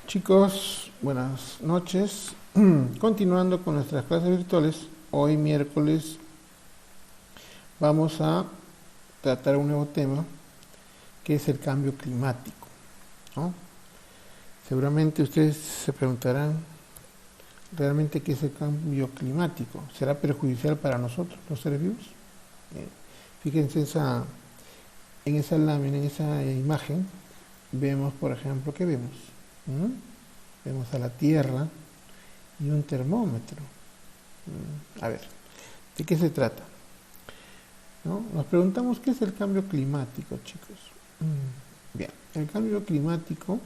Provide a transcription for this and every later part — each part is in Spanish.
Chicos, buenas noches. Continuando con nuestras clases virtuales, hoy miércoles vamos a tratar un nuevo tema que es el cambio climático, ¿no? Seguramente ustedes se preguntarán realmente qué es el cambio climático. ¿Será perjudicial para nosotros, los seres vivos? Fíjense en esa lámina, en esa imagen, vemos, por ejemplo, ¿qué vemos? ¿Mm? Vemos a la Tierra y un termómetro. A ver, ¿de qué se trata? ¿No? Nos preguntamos qué es el cambio climático, chicos. Bien, el cambio climático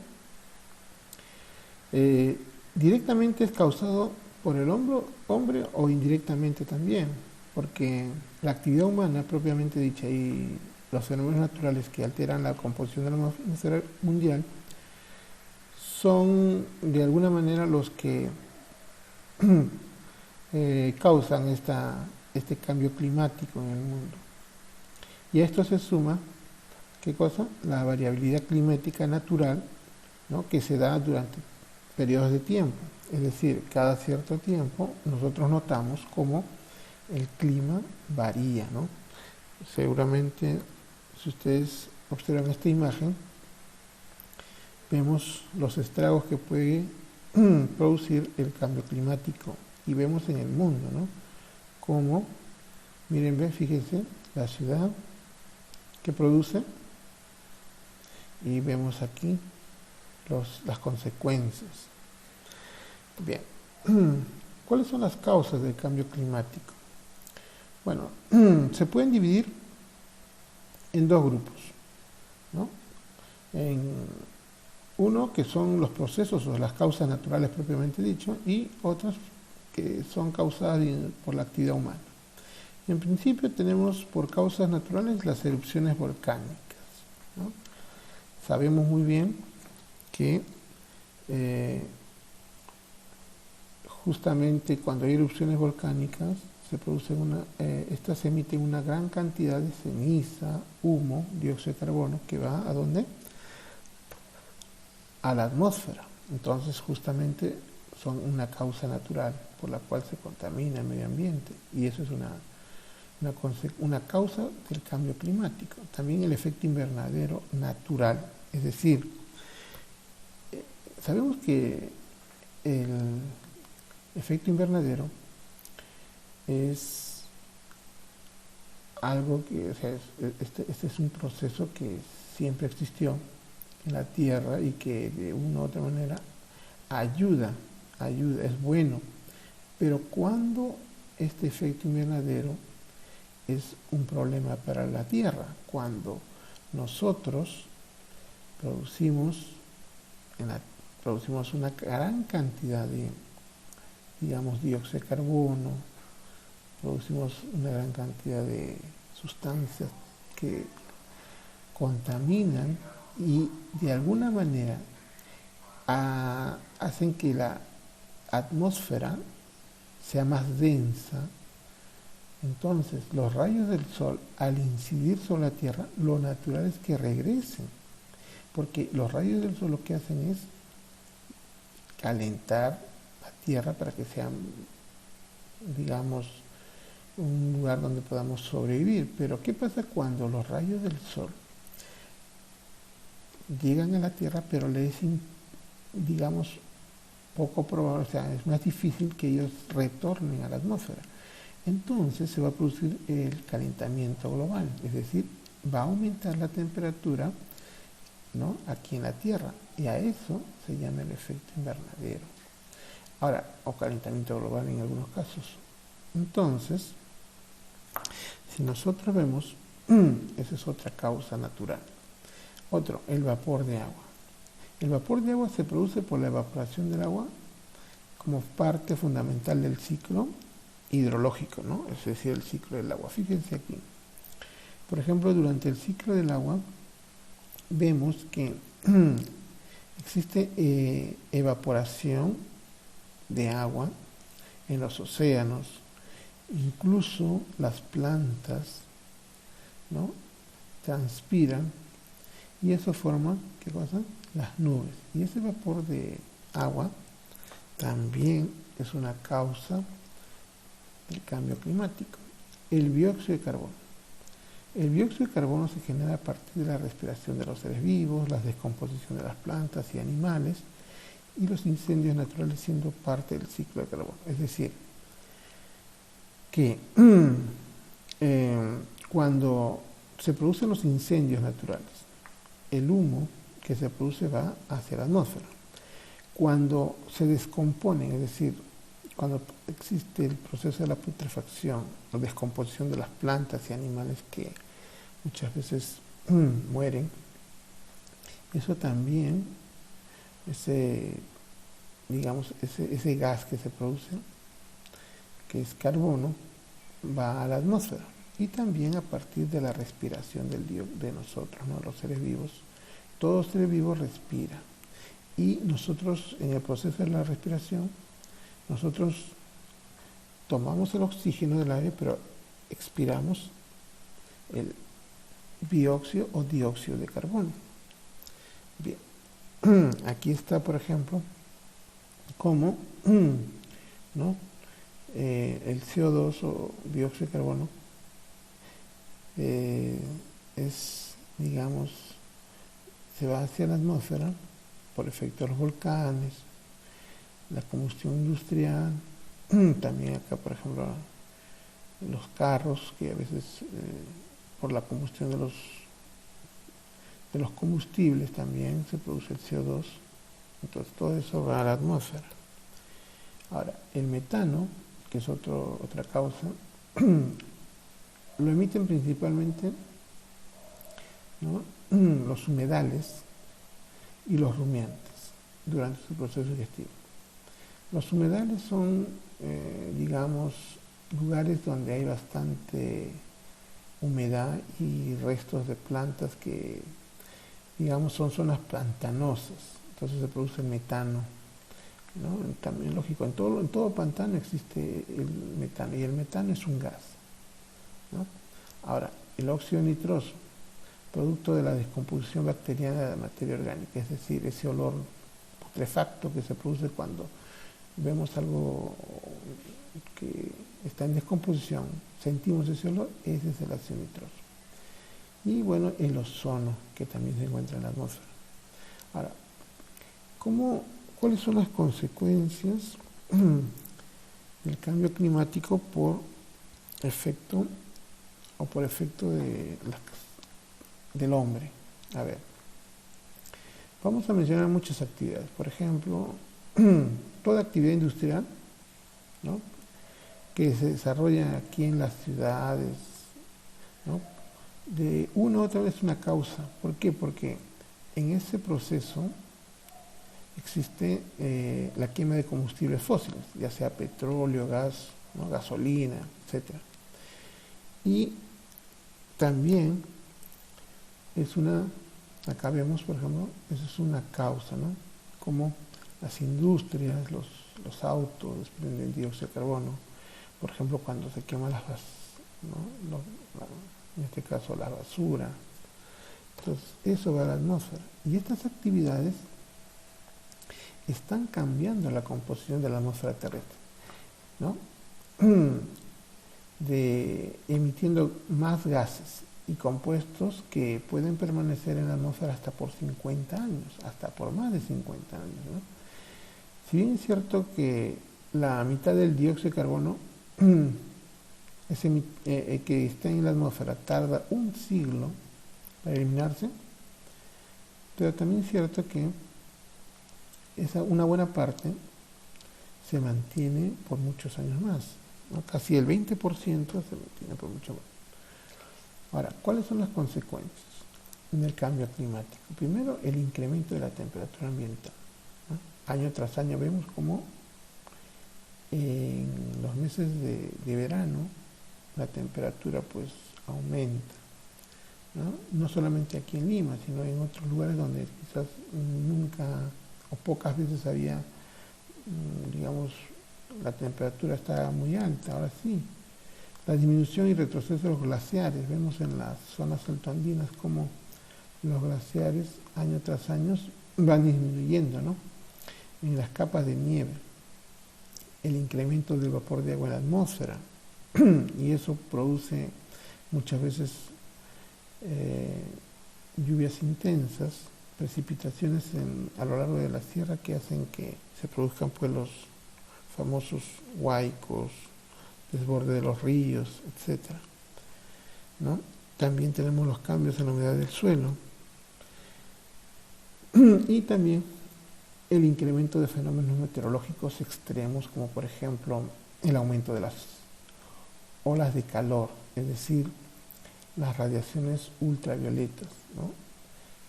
directamente es causado por el hombre o indirectamente también, porque la actividad humana propiamente dicha y los fenómenos naturales que alteran la composición de la atmósfera mundial son de alguna manera los que causan este cambio climático en el mundo. Y a esto se suma, ¿qué cosa? La variabilidad climática natural, ¿no? Que se da durante periodos de tiempo. Es decir, cada cierto tiempo nosotros notamos cómo el clima varía, ¿no? Seguramente, si ustedes observan esta imagen, vemos los estragos que puede producir el cambio climático y vemos en el mundo, ¿no? Como, miren, fíjense, la ciudad que produce y vemos aquí las consecuencias. Bien, ¿cuáles son las causas del cambio climático? Bueno, se pueden dividir en dos grupos, ¿no? Uno que son los procesos o las causas naturales propiamente dicho y otras que son causadas por la actividad humana. En principio tenemos por causas naturales las erupciones volcánicas, ¿no? Sabemos muy bien que justamente cuando hay erupciones volcánicas estas emiten una gran cantidad de ceniza, humo, dióxido de carbono que va ¿a dónde? A la atmósfera. Entonces justamente son una causa natural por la cual se contamina el medio ambiente y eso es una causa del cambio climático. También el efecto invernadero natural, es decir, sabemos que el efecto invernadero es algo que, o sea, este es un proceso que siempre existió en la Tierra y que de una u otra manera ayuda, es bueno, pero cuando este efecto invernadero es un problema para la Tierra, cuando nosotros producimos una gran cantidad de, digamos, dióxido de carbono, producimos una gran cantidad de sustancias que contaminan y de alguna manera hacen que la atmósfera sea más densa. Entonces los rayos del sol al incidir sobre la Tierra lo natural es que regresen, porque los rayos del sol lo que hacen es calentar la Tierra para que sea, digamos, un lugar donde podamos sobrevivir. Pero ¿qué pasa cuando los rayos del sol llegan a la Tierra pero le es, digamos, poco probable, o sea, es más difícil que ellos retornen a la atmósfera? Entonces se va a producir el calentamiento global, es decir, va a aumentar la temperatura, ¿no?, aquí en la Tierra, y a eso se llama el efecto invernadero. Ahora, o calentamiento global en algunos casos. Entonces, si nosotros vemos, esa es otra causa natural. Otro, el vapor de agua. El vapor de agua se produce por la evaporación del agua como parte fundamental del ciclo hidrológico, ¿no? Es decir, el ciclo del agua. Fíjense aquí. Por ejemplo, durante el ciclo del agua vemos que existe evaporación de agua en los océanos, incluso las plantas, ¿no?, transpiran y eso forma, ¿qué cosa? Las nubes. Y ese vapor de agua, también es una causa del cambio climático. El dióxido de carbono. El dióxido de carbono se genera a partir de la respiración de los seres vivos, la descomposición de las plantas y animales y los incendios naturales siendo parte del ciclo de carbono. Es decir, que cuando se producen los incendios naturales, el humo que se produce va hacia la atmósfera. Cuando se descomponen, es decir, cuando existe el proceso de la putrefacción o descomposición de las plantas y animales que muchas veces mueren, eso también, ese gas que se produce, que es carbono, va a la atmósfera. Y también a partir de la respiración de nosotros, ¿no? Los seres vivos. Todo ser vivo respira. Y nosotros, en el proceso de la respiración, nosotros tomamos el oxígeno del aire, pero expiramos el dióxido o dióxido de carbono. Bien, aquí está, por ejemplo, cómo ¿no? El CO2 o dióxido de carbono es, digamos, se va hacia la atmósfera por efecto de los volcanes, la combustión industrial, también acá, por ejemplo, los carros, que a veces por la combustión de los combustibles también se produce el CO2, entonces todo eso va a la atmósfera. Ahora, el metano, que es otra causa, lo emiten principalmente, ¿no? Los humedales y los rumiantes durante su proceso digestivo. Los humedales son, digamos, lugares donde hay bastante humedad y restos de plantas que, digamos, son zonas pantanosas. Entonces se produce el metano, ¿no? También, lógico, en todo pantano existe el metano, y el metano es un gas, ¿no? Ahora, el óxido nitroso, producto de la descomposición bacteriana de la materia orgánica, es decir, ese olor putrefacto que se produce cuando vemos algo que está en descomposición, sentimos ese olor, ese es el óxido nitroso. Y bueno, el ozono, que también se encuentra en la atmósfera. Ahora, ¿cuáles son las consecuencias del cambio climático por efecto del hombre? A ver, vamos a mencionar muchas actividades. Por ejemplo, toda actividad industrial, ¿no? Que se desarrolla aquí en las ciudades, ¿no? De una u otra vez una causa. ¿Por qué? Porque en ese proceso existe la quema de combustibles fósiles, ya sea petróleo, gas, ¿no? Gasolina, etc. Y también acá vemos, por ejemplo, eso es una causa, ¿no? Como las industrias, los autos desprenden dióxido de carbono, por ejemplo, cuando se quema ¿no? En este caso la basura. Entonces, eso va a la atmósfera. Y estas actividades están cambiando la composición de la atmósfera terrestre, ¿no? Emitiendo más gases y compuestos que pueden permanecer en la atmósfera hasta por 50 años, hasta por más de 50 años, ¿no? Si bien es cierto que la mitad del dióxido de carbono que está en la atmósfera tarda un siglo para eliminarse, pero también es cierto que una buena parte se mantiene por muchos años más, ¿no? Casi el 20% se mantiene por mucho más. Ahora, ¿cuáles son las consecuencias del cambio climático? Primero, el incremento de la temperatura ambiental, ¿no? Año tras año vemos cómo en los meses de verano la temperatura pues aumenta, ¿no? No solamente aquí en Lima, sino en otros lugares donde quizás nunca o pocas veces había, digamos, la temperatura estaba muy alta. Ahora sí, la disminución y retroceso de los glaciares, vemos en las zonas altoandinas como los glaciares año tras año van disminuyendo, ¿no? en las capas de nieve, el incremento del vapor de agua en la atmósfera, y eso produce muchas veces lluvias intensas, precipitaciones a lo largo de la sierra que hacen que se produzcan pues los famosos huaicos, desborde de los ríos, etcétera, ¿no? También tenemos los cambios en la humedad del suelo y también el incremento de fenómenos meteorológicos extremos, como por ejemplo el aumento de las olas de calor, es decir, las radiaciones ultravioletas, ¿no?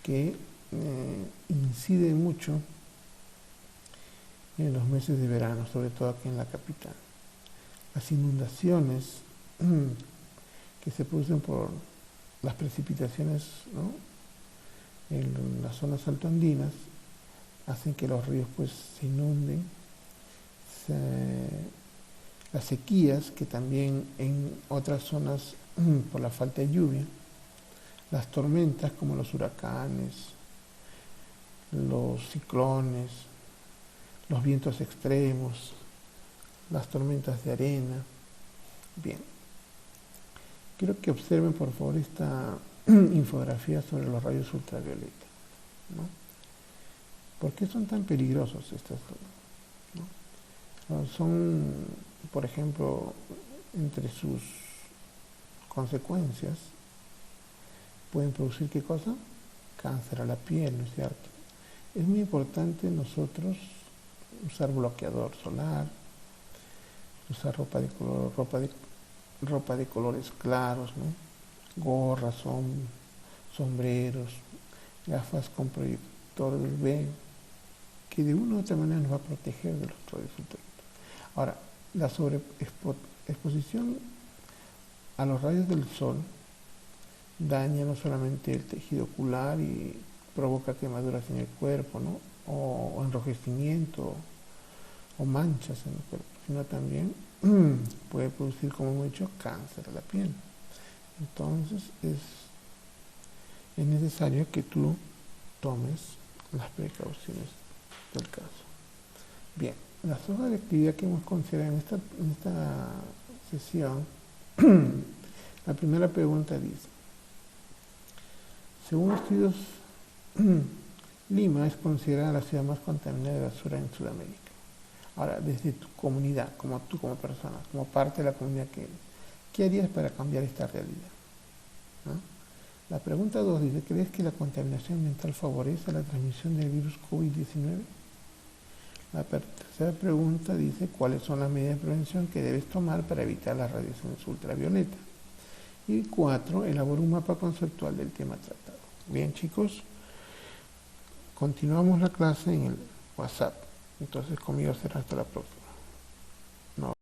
Que inciden mucho en los meses de verano, sobre todo aquí en la capital. Las inundaciones que se producen por las precipitaciones, ¿no?, en las zonas altoandinas, hacen que los ríos pues se inunden. Las sequías, que también en otras zonas por la falta de lluvia, las tormentas como los huracanes, los ciclones, los vientos extremos, las tormentas de arena. Bien, quiero que observen por favor esta infografía sobre los rayos ultravioleta, ¿no? ¿Por qué son tan peligrosos estas, ¿no? Son, por ejemplo, entre sus consecuencias, pueden producir ¿qué cosa? Cáncer a la piel, ¿no es cierto? Es muy importante nosotros usar bloqueador solar, usar ropa de colores claros, ¿no? Gorras, sombreros, gafas con proyector de UV, que de una u otra manera nos va a proteger de los rayos ultravioletas. Ahora, la sobreexposición a los rayos del sol daña no solamente el tejido ocular y provoca quemaduras en el cuerpo, ¿no?, o enrojecimiento o manchas en el cuerpo, sino también puede producir, como hemos dicho, cáncer a la piel. Entonces es necesario que tú tomes las precauciones del caso. Bien, las hojas de actividad que hemos considerado en esta sesión, la primera pregunta dice: según estudios, Lima es considerada la ciudad más contaminada de basura en Sudamérica. Ahora, desde tu comunidad, como tú como persona, como parte de la comunidad que eres, ¿qué harías para cambiar esta realidad? ¿No? La pregunta 2 dice: ¿crees que la contaminación ambiental favorece la transmisión del virus COVID-19? La tercera pregunta dice: ¿cuáles son las medidas de prevención que debes tomar para evitar las radiaciones ultravioletas? Y 4, elabora un mapa conceptual del tema tratado. Bien, chicos, continuamos la clase en el WhatsApp. Entonces conmigo será hasta la próxima. No.